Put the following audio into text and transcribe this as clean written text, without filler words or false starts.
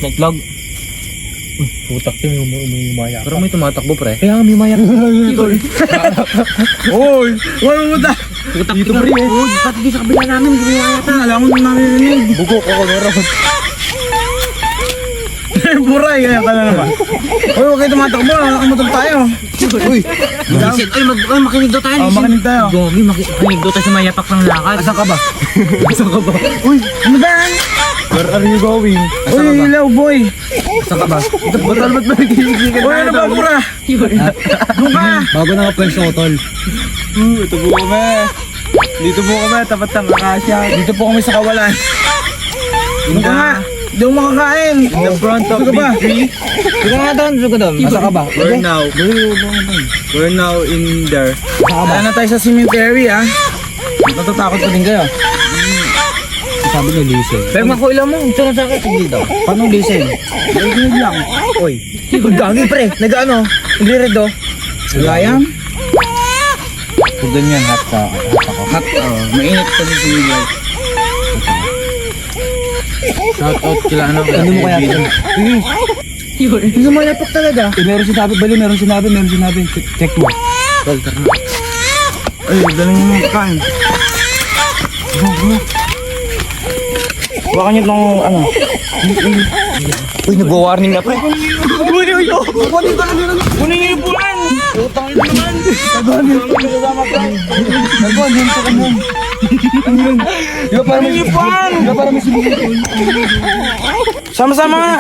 na itlog. Putak yun, may umayak. Pero may tumatakbo, pre. Kaya nga may umayak. Oy! Oy, puta! Putak dito, pre. Pati di sa kabila namin, hindi mo yata. Alam mo na narinig. Bugok ako meron. Buray, kaya ka na naman. Oy, huwag kayo tumatakbo. Nakamotor tayo. Uy! Ay, makinig daw tayo. Oh, makinig tayo. Gogi, makinig daw tayo sa mayapak ng lakad. Asan ka ba? Asan ka ba? Uy, ano ba yan? Where are you going? Uy, ilaw, boy. Asan ka ba? Batal ba't ba nagkikiligan? Uy, ano ba, pura? Doon ka. Bago na ka-pwesto ko, tol. Ito po kami. Dito po kami, tapat ng kakasya. Dito po kami sa kawalan. Doon ka nga. Doon makakain. In the front of Gusto ka ba? Big Tree. Sige nga doon, sige doon. Asan ka ba? We're now in there. Asan ka ba? Kaya na tayo sa cemetery, ah. Natatakot pa din kayo. Sabi niyo, listen. Pero makuilan mo, ito na sa akin. Sige daw. Paano listen? Nagkinig lang. Oy. Gagi, pre. Nag-ano? Nagre-redo. Wala yan? Huwag ganyan, hot ka. Hot, mainit pa sa sinigay. Shout out kila ano. Ano mo kaya? Hindi mo yapak talaga. Eh, meron sinabi, bali, meron sinabi. Check mo. Ay, dala niyo yung kain. Baka niyo itong ano. Uy, nagwa-warning na, pre. Kunin niyo yung pulan! Utang ito naman! Di ba parang may Kunin niyo yung pulan! Di ba parang may sumusunod? Sama-sama nga!